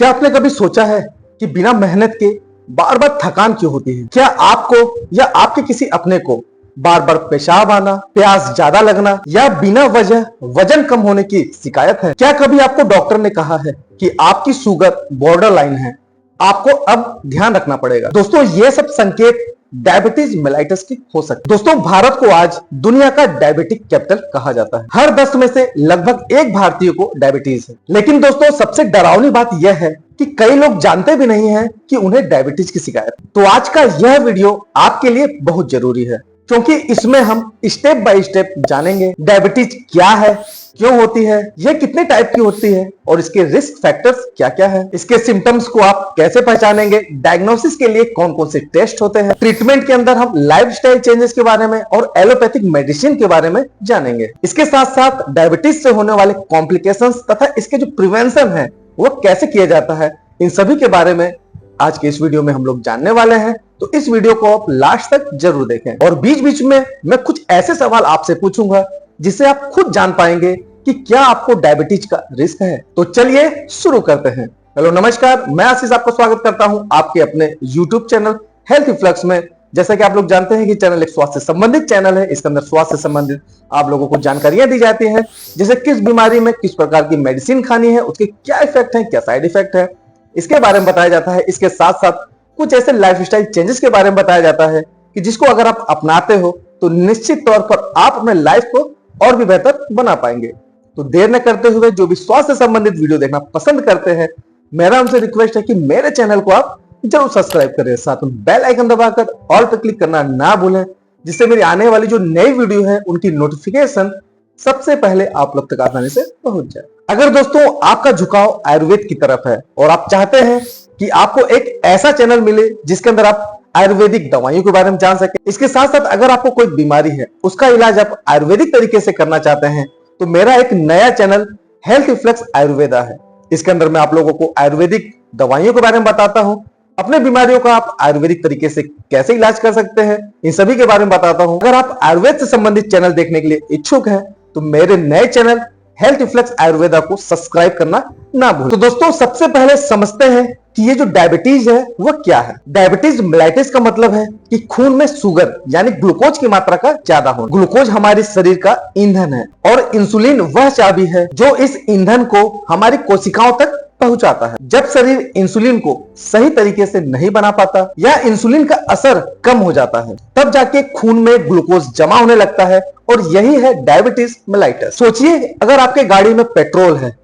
क्या आपने कभी सोचा है कि बिना मेहनत के बार बार थकान क्यों होती है? क्या आपको या आपके किसी अपने को बार बार पेशाब आना, प्यास ज्यादा लगना या बिना वजह वजन कम होने की शिकायत है? क्या कभी आपको डॉक्टर ने कहा है कि आपकी शुगर बॉर्डर लाइन है, आपको अब ध्यान रखना पड़ेगा? दोस्तों, ये सब संकेत डायबिटीज मेलाइटस की हो सकती है। दोस्तों, भारत को आज दुनिया का डायबिटिक कैपिटल कहा जाता है। हर 10 में से लगभग एक भारतीय को डायबिटीज है। लेकिन दोस्तों, सबसे डरावनी बात यह है कि कई लोग जानते भी नहीं है कि उन्हें डायबिटीज की शिकायत है। तो आज का यह वीडियो आपके लिए बहुत जरूरी है, क्योंकि इसमें हम स्टेप बाय स्टेप जानेंगे डायबिटीज क्या है, क्यों होती है, यह कितने टाइप की होती है और इसके रिस्क फैक्टर्स क्या क्या है, इसके सिम्टम्स को आप कैसे पहचानेंगे, डायग्नोसिस के लिए कौन कौन से टेस्ट होते हैं, ट्रीटमेंट के अंदर हम लाइफस्टाइल चेंजेस के बारे में और एलोपैथिक मेडिसिन के बारे में जानेंगे। इसके साथ साथ डायबिटीज से होने वाले कॉम्प्लिकेशंस तथा इसके जो प्रिवेंशन है वो कैसे किया जाता है, इन सभी के बारे में आज के इस वीडियो में हम लोग जानने वाले हैं। तो इस वीडियो को आप लास्ट तक जरूर देखें और बीच बीच में मैं कुछ ऐसे सवाल आपसे पूछूंगा जिससे आप खुद जान पाएंगे कि क्या आपको डायबिटीज का रिस्क है। तो चलिए शुरू करते हैं। हेलो नमस्कार, मैं आशीष आपका स्वागत करता हूं आपके अपने YouTube चैनल हेल्थ इफ्लक्स में। जैसा कि आप लोग जानते हैं कि चैनल एक स्वास्थ्य से संबंधित चैनल है। इसके अंदर स्वास्थ्य से संबंधित आप लोगों को जानकारियां दी जाती हैं, जैसे किस बीमारी में किस प्रकार की मेडिसिन खानी है, उसके क्या इफेक्ट है, क्या साइड इफेक्ट है, इसके बारे में बताया जाता है। इसके साथ साथ कुछ ऐसे लाइफस्टाइल चेंजेस के बारे में बताया जाता है कि जिसको अगर आप अपनाते हो तो निश्चित तौर पर आप अपने लाइफ को और भी बेहतर बना पाएंगे। तो देर न करते हुए जो भी स्वास्थ्य से संबंधित वीडियो देखना पसंद करते हैं, मेरा उनसे रिक्वेस्ट है कि मेरे चैनल को आप जरूर सब्सक्राइब करें, साथ में बेल आइकन दबाकर ऑल पर क्लिक करना ना भूलें, जिससे मेरी आने वाली जो नई वीडियो है उनकी नोटिफिकेशन सबसे पहले आप लोग तक आसानी से पहुंच जाए। अगर दोस्तों आपका झुकाव आयुर्वेद की तरफ है और आप चाहते हैं कि आपको एक ऐसा चैनल मिले जिसके अंदर आप आयुर्वेदिक दवाइयों के बारे में जान सके, इसके साथ साथ अगर आपको कोई बीमारी है उसका इलाज आप आयुर्वेदिक तरीके से करना चाहते हैं, तो मेरा एक नया चैनल हेल्थ इफ्लक्स आयुर्वेदा है। इसके अंदर मैं आप लोगों को आयुर्वेदिक दवाइयों के बारे में बताता हूं, अपने बीमारियों का आप आयुर्वेदिक तरीके से कैसे इलाज कर सकते हैं, इन सभी के बारे में बताता हूं। अगर आप आयुर्वेद से संबंधित चैनल देखने के लिए इच्छुक हैं तो मेरे नए चैनल हेल्थ इफ्लक्स आयुर्वेदा को सब्सक्राइब करना ना भूलें। तो दोस्तों, सबसे पहले समझते हैं कि ये जो डायबिटीज है वो क्या है। डायबिटीज मेलाइटिस का मतलब है कि खून में शुगर यानी ग्लूकोज की मात्रा का ज्यादा होना। ग्लूकोज हमारे शरीर का ईंधन है और इंसुलिन वह चाबी है जो इस ईंधन को हमारी कोशिकाओं तक पहुंचाता है। जब शरीर इंसुलिन को सही तरीके से नहीं बना पाता या इंसुलिन का असर कम हो जाता है, तब जाके खून में ग्लूकोज जमा होने लगता है और यही है डायबिटीज मेलाइटस। सोचिए, अगर आपके गाड़ी में पेट्रोल है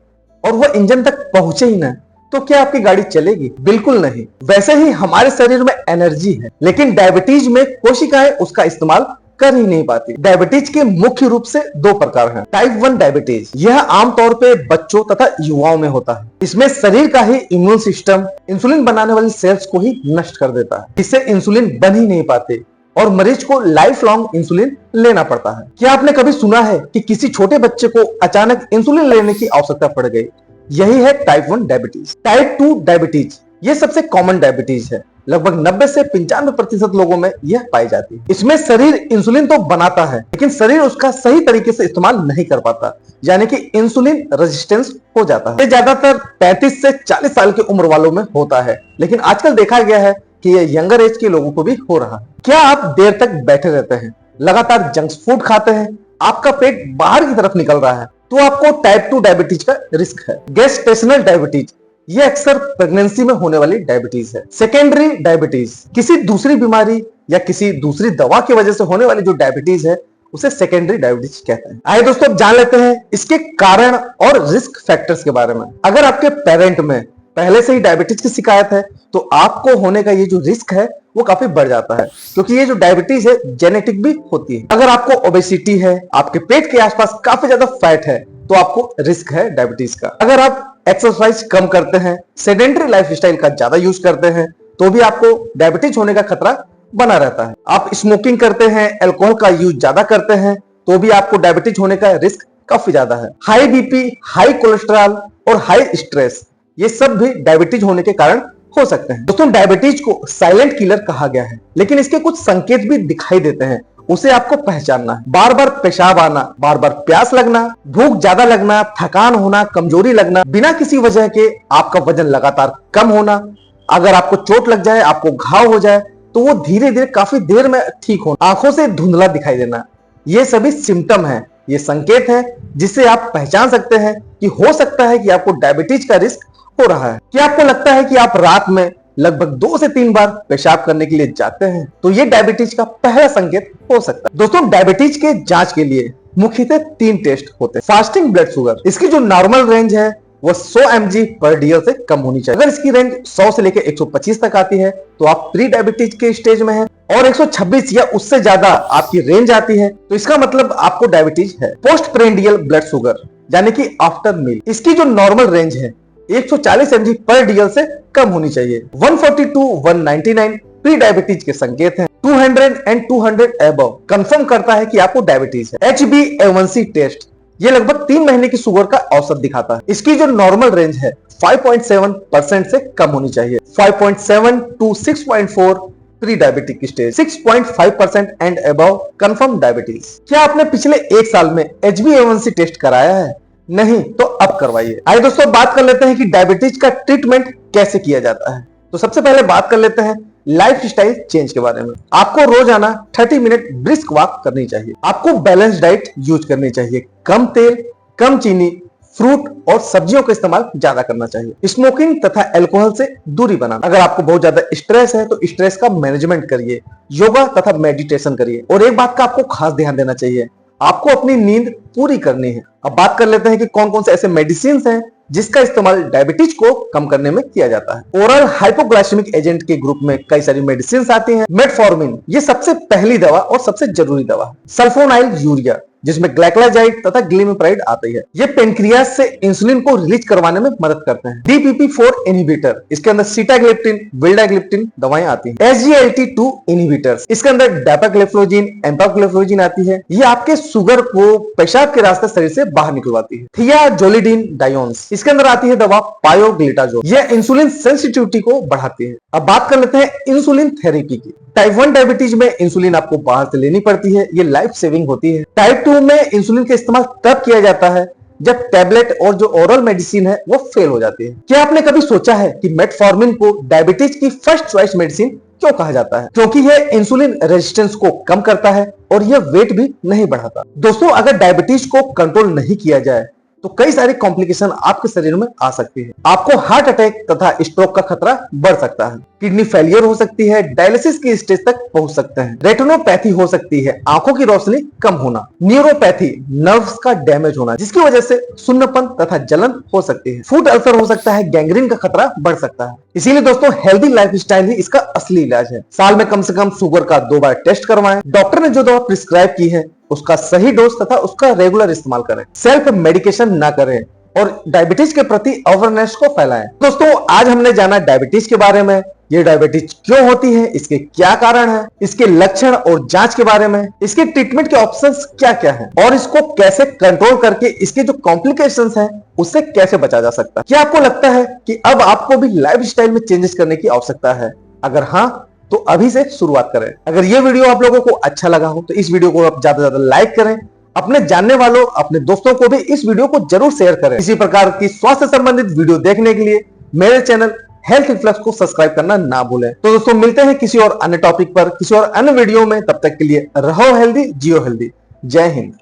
और वह इंजन तक पहुंचे ही ना, तो क्या आपकी गाड़ी चलेगी? बिल्कुल नहीं। वैसे ही हमारे शरीर में एनर्जी है, लेकिन डायबिटीज में कोशिकाएं उसका इस्तेमाल कर ही नहीं पाती। डायबिटीज के मुख्य रूप से दो प्रकार हैं। टाइप 1 डायबिटीज, यह आमतौर पे बच्चों तथा युवाओं में होता है। इसमें शरीर का ही इम्यून सिस्टम इंसुलिन बनाने वाली सेल्स को ही नष्ट कर देता है, इससे इंसुलिन बन ही नहीं पाते और मरीज को लाइफ लॉन्ग इंसुलिन लेना पड़ता है। क्या आपने कभी सुना है कि किसी छोटे बच्चे को अचानक इंसुलिन लेने की आवश्यकता पड़ गई? यही है टाइप 1 डायबिटीज। टाइप 2 डायबिटीज, यह सबसे कॉमन डायबिटीज है। लगभग 90 से 95% लोगों में यह पाई जाती है। इसमें शरीर इंसुलिन तो बनाता है, लेकिन शरीर उसका सही तरीके से इस्तेमाल नहीं कर पाता, यानी कि इंसुलिन रेजिस्टेंस हो जाता है। ये ज्यादातर 35 से 40 साल की उम्र वालों में होता है, लेकिन आजकल देखा गया है कि ये यंगर एज के लोगों को भी हो रहा है। क्या आप देर तक बैठे रहते हैं, लगातार जंक फूड खाते हैं, आपका पेट बाहर की तरफ निकल रहा है, तो आपको टाइप 2 डायबिटीज का रिस्क है। गेस्टेशनल डायबिटीज, ये अक्सर प्रेगनेंसी में होने वाली डायबिटीज है। सेकेंडरी डायबिटीज, किसी दूसरी बीमारी या किसी दूसरी दवा की वजह से होने वाली जो डायबिटीज है उसे सेकेंडरी डायबिटीज कहते हैं। आइए दोस्तों, अब जान लेते हैं इसके कारण और रिस्क फैक्टर्स के बारे में। अगर आपके पेरेंट में पहले से ही डायबिटीज की शिकायत है तो आपको होने का ये जो रिस्क है वो काफी बढ़ जाता है, क्योंकि ये जो डायबिटीज है जेनेटिक भी होती है। अगर आपको ओबेसिटी है, आपके पेट के आसपास काफी ज्यादा फैट है, तो आपको रिस्क है डायबिटीज का। अगर आप एक्सरसाइज कम करते हैं, सेडेंटरी लाइफस्टाइल का ज्यादा यूज करते हैं, तो भी आपको डायबिटीज होने का खतरा बना रहता है। आप स्मोकिंग करते हैं, अल्कोहल का यूज ज्यादा करते हैं, तो भी आपको डायबिटीज होने का रिस्क काफी ज्यादा है। हाई बीपी, हाई कोलेस्ट्रॉल और हाई स्ट्रेस, ये सब भी डायबिटीज होने के कारण हो सकते हैं। दोस्तों, डायबिटीज को साइलेंट किलर कहा गया है, लेकिन इसके कुछ संकेत भी दिखाई देते हैं उसे आपको पहचानना है। बार बार पेशाब आना, बार बार प्यास लगना, भूख ज्यादा लगना, थकान होना, कमजोरी लगना, बिना किसी वजह के आपका वजन लगातार कम होना, अगर आपको चोट लग जाए, आपको घाव हो जाए तो वो धीरे धीरे काफी देर में ठीक होना, आंखों से धुंधला दिखाई देना, ये सभी सिम्टम है, ये संकेत है जिससे आप पहचान सकते हैं कि हो सकता है कि आपको डायबिटीज का रिस्क हो रहा है। क्या आपको लगता है कि आप रात में लगभग 2 से 3 बार पेशाब करने के लिए जाते हैं? तो ये डायबिटीज का पहला संकेत हो सकता है। दोस्तों, डायबिटीज के जांच के लिए मुख्यतः 3 टेस्ट होते हैं। फास्टिंग ब्लड शुगर, इसकी जो नॉर्मल रेंज है वो 100 mg पर DL से कम होनी चाहिए। अगर इसकी रेंज 100 से लेकर 125 तक आती है तो आप प्री डायबिटीज के स्टेज में हैं, और 126 या उससे ज्यादा आपकी रेंज आती है तो इसका मतलब आपको डायबिटीज है। पोस्ट प्रेंडियल ब्लड शुगर यानी कि आफ्टर मील, इसकी जो नॉर्मल रेंज है 140 mg पर DL से कम होनी चाहिए। 140 to 199 प्री डायबिटीज के संकेत हैं। 200 and 200 अबव कंफर्म करता है कि आपको डायबिटीज है। HbA1c टेस्ट, ये लगभग 3 महीने की शुगर का औसत दिखाता है। इसकी जो नॉर्मल रेंज है 5.7% से कम होनी चाहिए। 5.7 to 6.4 pre diabetic stage, 6.5% and above confirm diabetes. क्या आपने पिछले 1 साल में HbA1c टेस्ट कराया है? नहीं तो अब करवाइए। आइए दोस्तों, बात कर लेते हैं कि डायबिटीज का ट्रीटमेंट कैसे किया जाता है। तो सबसे पहले बात कर लेते हैं लाइफस्टाइल चेंज के बारे में। आपको रोजाना 30 मिनट ब्रिस्क वॉक करनी चाहिए। आपको बैलेंस डाइट यूज करनी चाहिए। कम तेल, कम चीनी, फ्रूट और सब्जियों का इस्तेमाल ज्यादा करना चाहिए। स्मोकिंग तथा अल्कोहल से दूरी बनाना। अगर आपको बहुत ज्यादा स्ट्रेस है तो स्ट्रेस का मैनेजमेंट करिए, योगा तथा मेडिटेशन करिए। और एक बात का आपको खास ध्यान देना चाहिए, आपको अपनी नींद पूरी करनी है। अब बात कर लेते हैं कि कौन कौन से ऐसे मेडिसिन हैं जिसका इस्तेमाल डायबिटीज को कम करने में किया जाता है। ओरल हाइपोग्लाइसेमिक एजेंट के ग्रुप में कई सारी मेडिसिन आती हैं। मेटफॉर्मिन, ये सबसे पहली दवा और सबसे जरूरी दवा है। सल्फोनाइल यूरिया, जिसमें ग्लाइकोलाइजाइड तथा ग्लिमिप्राइड आती है, ये पेनक्रियास से इंसुलिन को रिलीज करवाने में मदद करते हैं। DPP-4 इनहिबिटर, इसके अंदर सीटाग्लिप्टिन, विल्डाग्लिप्टिन दवाएं आती हैं। SGLT2 इनहिबिटर्स, इसके अंदर डेपाग्लिफ्लोजिन, एम्पाग्लिफ्लोजिन आती है, ये आपके शुगर को पेशाब के रास्ते शरीर से बाहर निकलवाती है। थियाजोलिडीन डायोन्स, इसके अंदर आती है दवा पायोग्लिटाजोल, यह इंसुलिन सेंसिटिविटी को बढ़ाती है। अब बात कर लेते हैं इंसुलिन थेरेपी की। टाइप 1 डायबिटीज में इंसुलिन आपको बाहर से लेनी पड़ती है, ये लाइफ सेविंग होती है। टाइप 2 में इंसुलिन का इस्तेमाल तब किया जाता है जब टैबलेट और जो ओरल मेडिसिन है वो फेल हो जाती है। क्या आपने कभी सोचा है कि मेटफॉर्मिन को डायबिटीज की फर्स्ट चॉइस मेडिसिन क्यों कहा जाता है? क्योंकि यह इंसुलिन रेजिस्टेंस को कम करता है और यह वेट भी नहीं बढ़ाता। दोस्तों, अगर डायबिटीज को कंट्रोल नहीं किया जाए तो कई सारी कॉम्प्लिकेशन आपके शरीर में आ सकती है। आपको हार्ट अटैक तथा स्ट्रोक का खतरा बढ़ सकता है, किडनी फेलियर हो सकती है, डायलिसिस की स्टेज तक पहुंच सकते हैं, रेटिनोपैथी हो सकती है, आंखों की रोशनी कम होना, न्यूरोपैथी, नर्व्स का डैमेज होना जिसकी वजह से सुन्नपन तथा जलन हो सकती है, फूड अल्सर हो सकता है, गैंग्रीन का खतरा बढ़ सकता है। इसीलिए दोस्तों, हेल्दी लाइफस्टाइल ही इसका असली इलाज है। साल में कम से कम शुगर का 2 बार टेस्ट करवाएं। डॉक्टर ने जो दवा प्रिस्क्राइब की है उसका सही डोज तथा उसका रेगुलर इस्तेमाल करें। सेल्फ मेडिकेशन ना करें और डायबिटीज के प्रति अवेयरनेस को फैलाएं। दोस्तों, आज हमने जाना डायबिटीज के बारे में, ये डायबिटीज क्यों होती है, इसके क्या कारण है, इसके लक्षण और जांच के बारे में, इसके ट्रीटमेंट के ऑप्शंस क्या क्या हैं और इसको कैसे कंट्रोल करके इसके जो कॉम्प्लिकेशंस हैं उससे कैसे बचा जा सकता है। क्या आपको लगता है कि अब आपको भी लाइफस्टाइल में चेंजेस करने की आवश्यकता है? अगर हाँ तो अभी से शुरुआत करें। अगर ये वीडियो आप लोगों को अच्छा लगा हो तो इस वीडियो को आप ज्यादा से ज्यादा लाइक करें, अपने जानने वालों, अपने दोस्तों को भी इस वीडियो को जरूर शेयर करें। इसी प्रकार की स्वास्थ्य संबंधित वीडियो देखने के लिए मेरे चैनल हेल्थ इन्फ्लक्स को सब्सक्राइब करना ना भूलें। तो दोस्तों, मिलते हैं किसी और अन्य टॉपिक पर, किसी और अन्य वीडियो में। तब तक के लिए रहो हेल्दी, जियो हेल्दी। जय हिंद।